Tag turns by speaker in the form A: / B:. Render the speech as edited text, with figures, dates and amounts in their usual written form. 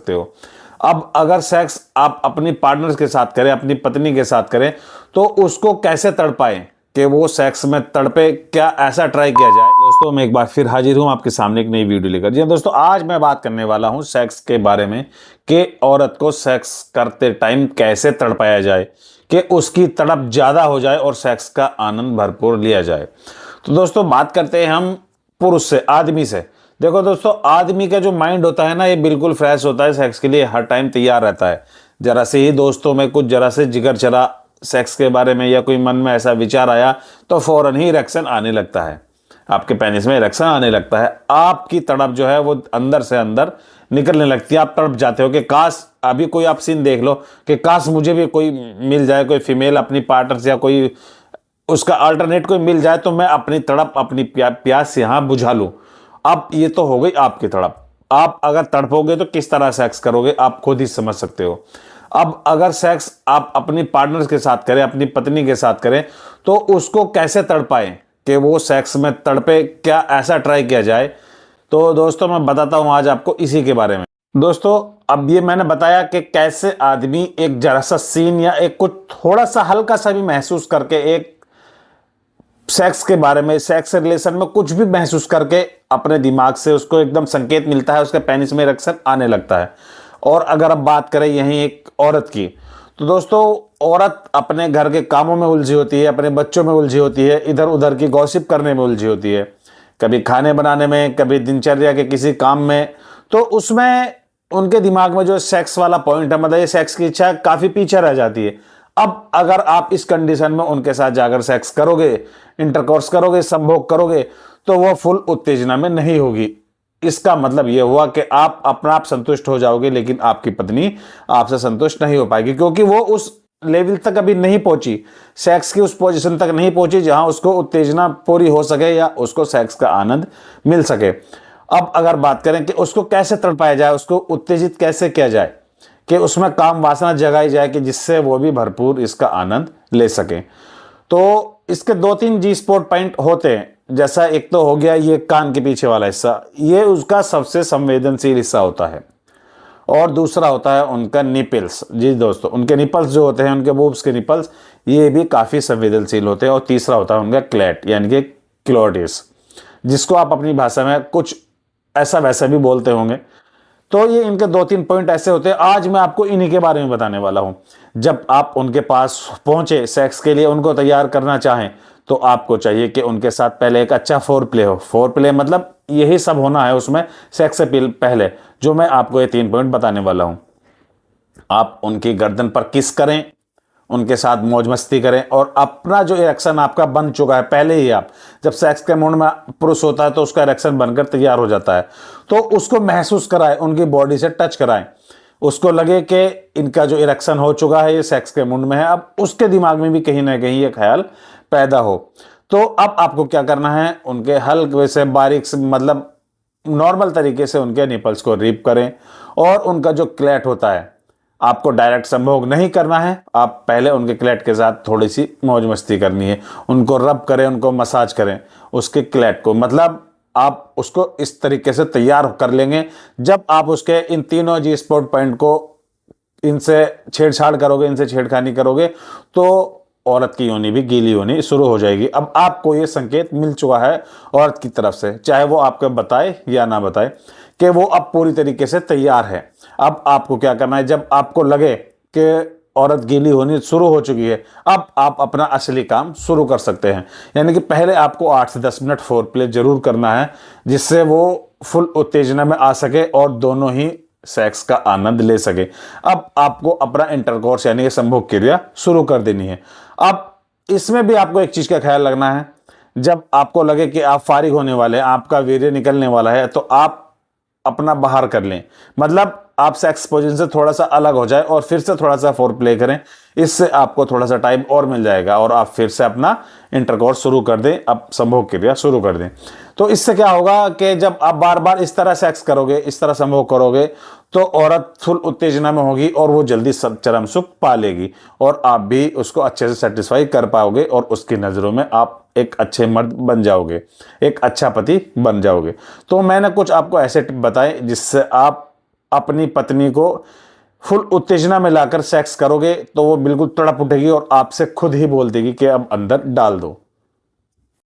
A: सकते हो। अब अगर सेक्स आप अपनी पार्टनर के साथ करें, अपनी पत्नी के साथ करें, तो उसको कैसे तड़पाएं कि वो सेक्स में तड़पे, क्या ऐसा ट्राई किया जाए। दोस्तों मैं एक बार फिर हाजिर हूं आपके सामने एक नई वीडियो लेकर। जी दोस्तों, आज मैं बात करने वाला हूं सेक्स के बारे में कि औरत को सेक्स करते टाइम कैसे तड़पाया जाए कि उसकी तड़प ज्यादा हो जाए और सेक्स का आनंद भरपूर लिया जाए। तो दोस्तों बात करते हैं हम पुरुष से, आदमी से। देखो दोस्तों, आदमी का जो माइंड होता है ना, ये बिल्कुल फ्रेश होता है, सेक्स के लिए हर टाइम तैयार रहता है। जरा से ही दोस्तों में कुछ जरा से जिगर चला सेक्स के बारे में या कोई मन में ऐसा विचार आया तो फौरन ही इरेक्शन आने लगता है, आपके पेनिस में इरेक्शन आने लगता है। आपकी तड़प जो है वो अंदर से अंदर निकलने लगती है। आप तड़प जाते हो कि काश, अभी कोई आप सीन देख लो कि काश मुझे भी कोई मिल जाए, कोई फीमेल अपनी पार्टनर से या कोई उसका अल्टरनेट कोई मिल जाए तो मैं अपनी तड़प, अपनी प्यास यहाँ बुझा लूं। अब ये तो हो गई आपकी तड़प। आप अगर तड़पोगे तो किस तरह सेक्स करोगे आप खुद ही समझ सकते हो। अब अगर सेक्स आप अपनी पार्टनर के साथ करें, अपनी पत्नी के साथ करें, तो उसको कैसे तड़पाएं कि वो सेक्स में तड़पे, क्या ऐसा ट्राई किया जाए। तो दोस्तों मैं बताता हूं आज आपको इसी के बारे में। दोस्तों अब ये मैंने बताया कि कैसे आदमी एक जरा सा सीन या एक कुछ थोड़ा सा हल्का सा भी महसूस करके, एक सेक्स के बारे में, सेक्स रिलेशन में कुछ भी महसूस करके अपने दिमाग से उसको एकदम संकेत मिलता है, उसके पेनिस में इरेक्शन आने लगता है। और अगर अब बात करें यहीं एक औरत की, तो दोस्तों औरत अपने घर के कामों में उलझी होती है, अपने बच्चों में उलझी होती है, इधर उधर की गॉसिप करने में उलझी होती है, कभी खाने बनाने में, कभी दिनचर्या के किसी काम में। तो उसमें उनके दिमाग में जो सेक्स वाला पॉइंट है, मतलब ये सेक्स की इच्छा काफी पीछे रह जाती है। अब अगर आप इस कंडीशन में उनके साथ जाकर सेक्स करोगे, इंटरकोर्स करोगे, संभोग करोगे, तो वो फुल उत्तेजना में नहीं होगी। इसका मतलब यह हुआ कि आप अपना आप संतुष्ट हो जाओगे, लेकिन आपकी पत्नी आपसे संतुष्ट नहीं हो पाएगी, क्योंकि वो उस लेवल तक अभी नहीं पहुंची, सेक्स की उस पोजीशन तक नहीं पहुंची जहां उसको उत्तेजना पूरी हो सके या उसको सेक्स का आनंद मिल सके। अब अगर बात करें कि उसको कैसे तड़पाया जाए, उसको उत्तेजित कैसे किया जाए कि उसमें काम वासना जगाई जाए कि जिससे वो भी भरपूर इसका आनंद ले सके। तो इसके 2-3 जी स्पॉट पॉइंट होते हैं। जैसा एक तो हो गया ये कान के पीछे वाला हिस्सा, ये उसका सबसे संवेदनशील हिस्सा होता है। और दूसरा होता है उनका निपल्स। जी दोस्तों, उनके निपल्स जो होते हैं, उनके बूब्स के निपल्स, ये भी काफी संवेदनशील होते हैं। और तीसरा होता है उनका क्लैट यानी कि क्लोटिस, जिसको आप अपनी भाषा में कुछ ऐसा वैसा भी बोलते होंगे। तो ये इनके 2-3 पॉइंट ऐसे होते हैं। आज मैं आपको इन्हीं के बारे में बताने वाला हूं। जब आप उनके पास पहुंचे सेक्स के लिए, उनको तैयार करना चाहें, तो आपको चाहिए कि उनके साथ पहले एक अच्छा फोर प्ले हो। फोर प्ले मतलब यही सब होना है उसमें सेक्स से पहले, जो मैं आपको ये 3 पॉइंट बताने वाला हूं। आप उनकी गर्दन पर किस करें, उनके साथ मौज मस्ती करें, और अपना जो इरेक्शन आपका बन चुका है पहले ही, आप जब सेक्स के मूड में पुरुष होता है तो उसका इरेक्शन बनकर तैयार हो जाता है, तो उसको महसूस कराएं, उनकी बॉडी से टच कराएं, उसको लगे कि इनका जो इरेक्शन हो चुका है, ये सेक्स के मूड में है। अब उसके दिमाग में भी कहीं ना कहीं ये ख्याल पैदा हो। तो अब आपको क्या करना है, उनके हल्के से बारीक से, मतलब नॉर्मल तरीके से उनके निपल्स को रीप करें। और उनका जो क्लैट होता है, आपको डायरेक्ट संभोग नहीं करना है, आप पहले उनके क्लैट के साथ थोड़ी सी मौज मस्ती करनी है। उनको रब करें, उनको मसाज करें उसके क्लैट को, मतलब आप उसको इस तरीके से तैयार कर लेंगे। जब आप उसके इन तीनों जी स्पॉट पॉइंट को, इनसे छेड़छाड़ करोगे, इनसे छेड़खानी करोगे, तो औरत की योनि भी गीली होनी शुरू हो जाएगी। अब आपको ये संकेत मिल चुका है औरत की तरफ से, चाहे वो आपको बताए या ना बताए, कि वो अब पूरी तरीके से तैयार है। अब आपको क्या करना है, जब आपको लगे कि औरत गीली होनी शुरू हो चुकी है, अब आप अपना असली काम शुरू कर सकते हैं। यानी कि पहले आपको 8 से 10 मिनट फोर प्ले जरूर करना है, जिससे वो फुल उत्तेजना में आ सके और दोनों ही सेक्स का आनंद ले सके। अब आपको अपना इंटरकोर्स यानी कि संभोग क्रिया शुरू कर देनी है। अब इसमें भी आपको एक चीज का ख्याल रखना है, जब आपको लगे कि आप फारिग होने वाले हैं, आपका वीर्य निकलने वाला है, तो आप अपना बाहर कर लें, मतलब आप सेक्स पोजीशन से थोड़ा सा अलग हो जाए और फिर से थोड़ा सा फोर प्ले करें। इससे आपको थोड़ा सा टाइम और मिल जाएगा और आप फिर से अपना इंटरकोर्स शुरू कर दें, अब संभोग क्रिया शुरू कर दें। तो इससे क्या होगा कि जब आप बार बार इस तरह सेक्स करोगे, इस तरह संभोग करोगे, तो औरत फुल उत्तेजना में होगी और वो जल्दी चरम सुख पा लेगी और आप भी उसको अच्छे से सेटिस्फाई कर पाओगे और उसकी नज़रों में आप एक अच्छे मर्द बन जाओगे, एक अच्छा पति बन जाओगे। तो मैंने कुछ आपको ऐसे टिप बताए जिससे आप अपनी पत्नी को फुल उत्तेजना में लाकर सेक्स करोगे तो वो बिल्कुल तड़प उठेगी और आपसे खुद ही बोल देगी कि अब अंदर डाल दो।